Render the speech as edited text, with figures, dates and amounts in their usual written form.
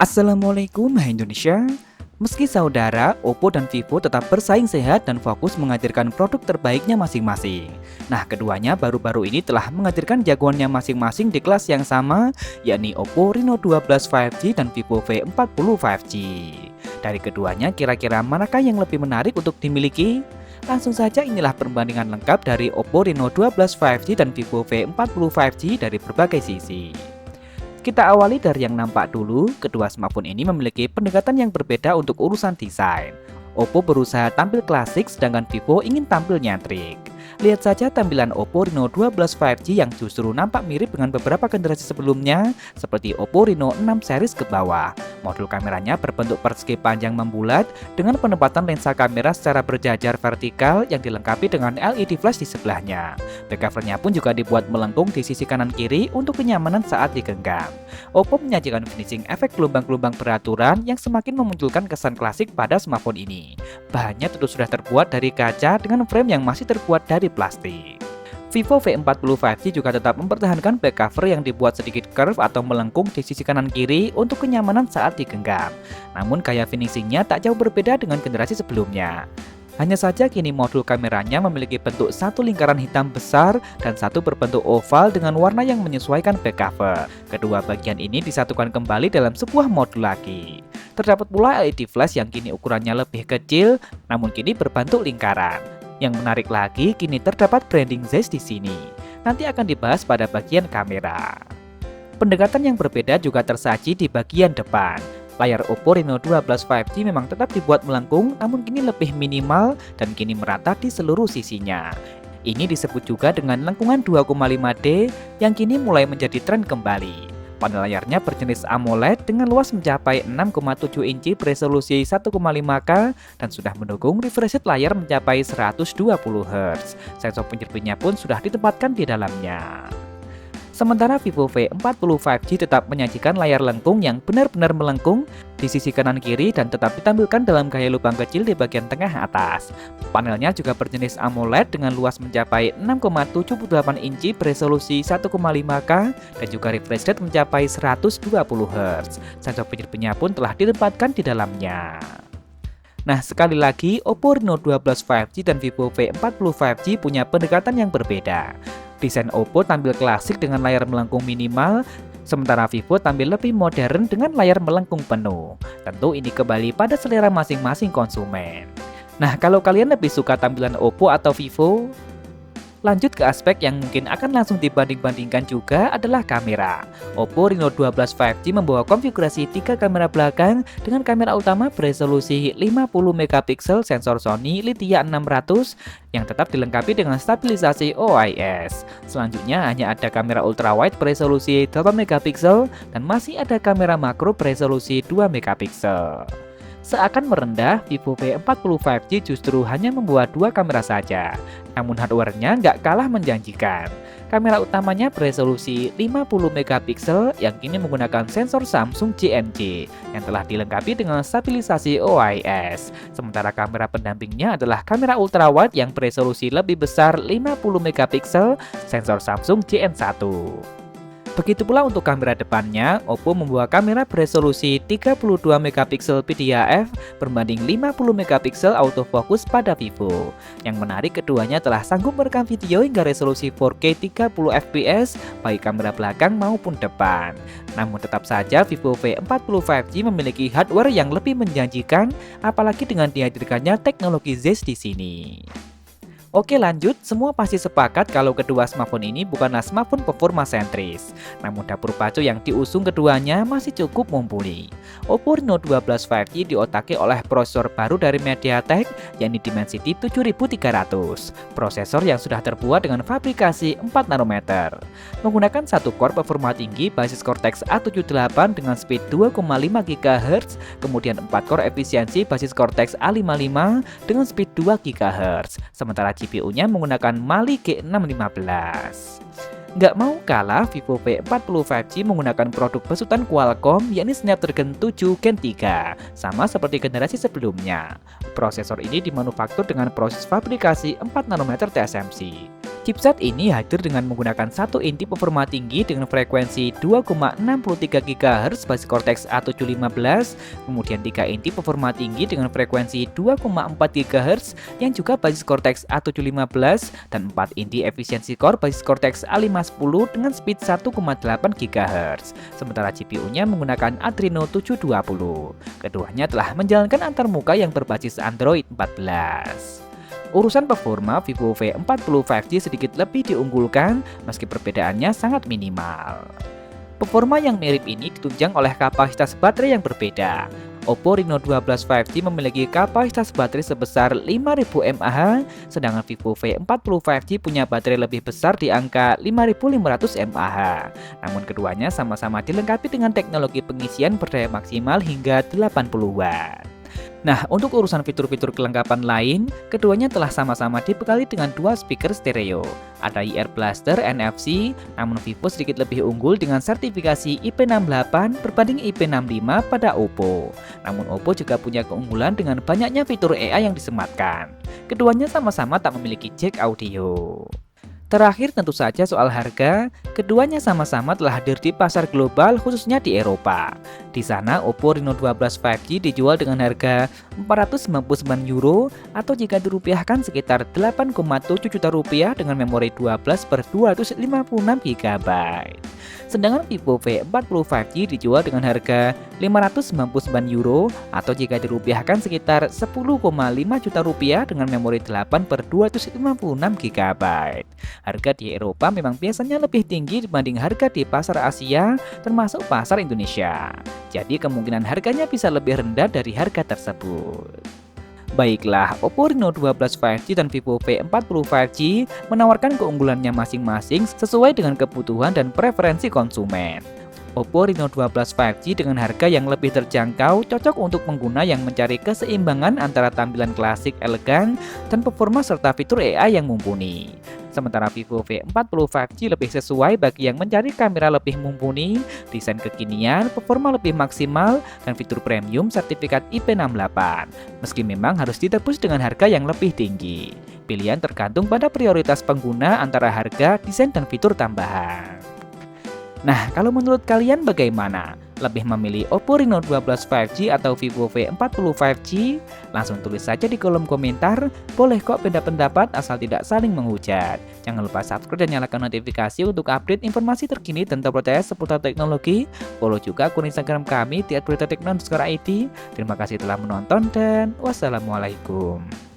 Assalamualaikum Hai Indonesia. Meski saudara, Oppo dan Vivo tetap bersaing sehat dan fokus menghadirkan produk terbaiknya masing-masg. Nah, keduanya baru-baru ini telah menghadirkan jagoannya masing-masing di kelas yang sama, yakni Oppo Reno 12 5G dan Vivo V40 5G. Dari keduanya, kira-kira manakah yang lebih menarik untuk dimiliki? Langsung saja inilah perbandingan lengkap dari Oppo Reno 12 5G dan Vivo V40 5G dari berbagai sisi. Kita awali dari yang nampak dulu, kedua smartphone ini memiliki pendekatan yang berbeda untuk urusan desain. Oppo berusaha tampil klasik sedangkan Vivo ingin tampil nyentrik. Lihat saja tampilan Oppo Reno 12 5G yang justru nampak mirip dengan beberapa generasi sebelumnya seperti Oppo Reno 6 series ke bawah. Modul kameranya berbentuk persegi panjang membulat dengan penempatan lensa kamera secara berjajar vertikal yang dilengkapi dengan LED flash di sebelahnya. Back covernya pun juga dibuat melengkung di sisi kanan kiri untuk kenyamanan saat digenggam. Oppo menyajikan finishing efek gelombang-gelombang beraturan yang semakin memunculkan kesan klasik pada smartphone ini. Bahannya tentu sudah terbuat dari kaca dengan frame yang masih terbuat dari plastik. Vivo V40 5G juga tetap mempertahankan back cover yang dibuat sedikit curve atau melengkung di sisi kanan kiri untuk kenyamanan saat digenggam. Namun gaya finishingnya tak jauh berbeda dengan generasi sebelumnya. Hanya saja kini modul kameranya memiliki bentuk satu lingkaran hitam besar dan satu berbentuk oval dengan warna yang menyesuaikan back cover. Kedua bagian ini disatukan kembali dalam sebuah modul lagi. Terdapat pula LED flash yang kini ukurannya lebih kecil, namun kini berbentuk lingkaran. Yang menarik lagi, kini terdapat branding Zeiss di sini. Nanti akan dibahas pada bagian kamera. Pendekatan yang berbeda juga tersaji di bagian depan. Layar Oppo Reno 12 5G memang tetap dibuat melengkung, namun kini lebih minimal dan kini merata di seluruh sisinya. Ini disebut juga dengan lengkungan 2,5D yang kini mulai menjadi tren kembali. Panel layarnya berjenis AMOLED dengan luas mencapai 6,7 inci beresolusi 1,5K dan sudah mendukung refresh rate layar mencapai 120 Hz. Sensor penyerpinya pun sudah ditempatkan di dalamnya. Sementara Vivo V40 5G tetap menyajikan layar lengkung yang benar-benar melengkung di sisi kanan kiri dan tetap ditampilkan dalam gaya lubang kecil di bagian tengah atas. Panelnya juga berjenis AMOLED dengan luas mencapai 6,78 inci beresolusi 1,5K dan juga refresh rate mencapai 120 Hz. Sensor penyerpinya pun telah ditempatkan di dalamnya. Nah, sekali lagi, Oppo Reno 12 5G dan Vivo V40 5G punya pendekatan yang berbeda. Desain Oppo tampil klasik dengan layar melengkung minimal, sementara Vivo tampil lebih modern dengan layar melengkung penuh. Tentu ini kembali pada selera masing-masing konsumen. Nah, kalau kalian lebih suka tampilan Oppo atau Vivo? Lanjut ke aspek yang mungkin akan langsung dibanding-bandingkan juga adalah kamera. Oppo Reno 12 5G membawa konfigurasi 3 kamera belakang dengan kamera utama beresolusi 50MP sensor Sony Lithia 600 yang tetap dilengkapi dengan stabilisasi OIS. Selanjutnya hanya ada kamera ultrawide beresolusi 8MP dan masih ada kamera makro beresolusi 2MP. Seakan merendah, Vivo V40 5G justru hanya membuat 2 kamera saja. Namun hardware-nya nggak kalah menjanjikan. Kamera utamanya beresolusi 50MP yang kini menggunakan sensor Samsung JNJ yang telah dilengkapi dengan stabilisasi OIS. Sementara kamera pendampingnya adalah kamera ultrawide yang beresolusi lebih besar 50MP sensor Samsung JN1. Begitu pula untuk kamera depannya, Oppo membawa kamera beresolusi 32MP PDAF berbanding 50MP autofocus pada Vivo. Yang menarik, keduanya telah sanggup merekam video hingga resolusi 4K 30fps baik kamera belakang maupun depan. Namun tetap saja Vivo V40 5G memiliki hardware yang lebih menjanjikan, apalagi dengan dihadirkannya teknologi Zeiss di sini. Oke, lanjut, semua pasti sepakat kalau kedua smartphone ini bukanlah smartphone performa sentris. Namun dapur pacu yang diusung keduanya masih cukup mumpuni. Oppo Reno 12 5G diotaki oleh prosesor baru dari MediaTek, yakni Dimensity 7300. Prosesor yang sudah terbuat dengan fabrikasi 4 nanometer. Menggunakan satu core performa tinggi basis Cortex A78 dengan speed 2,5 GHz, kemudian 4 core efisiensi basis Cortex A55 dengan speed 2 GHz. Sementara GPU-nya menggunakan Mali G615. Nggak mau kalah, Vivo V40 5G menggunakan produk besutan Qualcomm yakni Snapdragon 7 Gen 3, sama seperti generasi sebelumnya. Prosesor ini dimanufaktur dengan proses fabrikasi 4 nanometer TSMC. Chipset ini hadir dengan menggunakan satu inti performa tinggi dengan frekuensi 2,63 GHz basis Cortex A715, kemudian 3 inti performa tinggi dengan frekuensi 2,4 GHz yang juga basis Cortex A715, dan 4 inti efisiensi core basis Cortex A510 dengan speed 1,8 GHz. Sementara GPU-nya menggunakan Adreno 720. Keduanya telah menjalankan antarmuka yang berbasis Android 14. Urusan performa, Vivo V40 5G sedikit lebih diunggulkan meski perbedaannya sangat minimal. Performa yang mirip ini ditunjang oleh kapasitas baterai yang berbeda. Oppo Reno 12 5G memiliki kapasitas baterai sebesar 5000 mAh, sedangkan Vivo V40 5G punya baterai lebih besar di angka 5500 mAh. Namun keduanya sama-sama dilengkapi dengan teknologi pengisian berdaya maksimal hingga 80 Watt. Nah, untuk urusan fitur-fitur kelengkapan lain, keduanya telah sama-sama dibekali dengan dua speaker stereo. Ada IR Blaster NFC, namun Vivo sedikit lebih unggul dengan sertifikasi IP68 berbanding IP65 pada Oppo. Namun Oppo juga punya keunggulan dengan banyaknya fitur AI yang disematkan. Keduanya sama-sama tak memiliki jack audio. Terakhir tentu saja soal harga, keduanya sama-sama telah hadir di pasar global khususnya di Eropa. Di sana Oppo Reno 12 5G dijual dengan harga €499 atau jika dirupiahkan sekitar 8,7 juta rupiah dengan memori 12/256 GB. Sedangkan Vivo V40 5G dijual dengan harga €599 atau jika dirupiahkan sekitar 10,5 juta rupiah dengan memori 8/256 GB. Harga di Eropa memang biasanya lebih tinggi dibanding harga di pasar Asia, termasuk pasar Indonesia. Jadi kemungkinan harganya bisa lebih rendah dari harga tersebut. Baiklah, Oppo Reno 12 5G dan Vivo V40 5G menawarkan keunggulannya masing-masing sesuai dengan kebutuhan dan preferensi konsumen. Oppo Reno 12 5G dengan harga yang lebih terjangkau cocok untuk pengguna yang mencari keseimbangan antara tampilan klasik elegan dan performa serta fitur AI yang mumpuni. Sementara Vivo V40 5G lebih sesuai bagi yang mencari kamera lebih mumpuni, desain kekinian, performa lebih maksimal, dan fitur premium sertifikat IP68. Meski memang harus ditebus dengan harga yang lebih tinggi. Pilihan tergantung pada prioritas pengguna antara harga, desain, dan fitur tambahan. Nah, kalau menurut kalian bagaimana? Lebih memilih Oppo Reno 12 5G atau Vivo V40 5G? Langsung tulis saja di kolom komentar. Boleh kok beda pendapat asal tidak saling menghujat. Jangan lupa subscribe dan nyalakan notifikasi untuk update informasi terkini dan terpercaya seputar teknologi. Follow juga akun Instagram kami @beritatekno_id. Terima kasih telah menonton dan wassalamualaikum.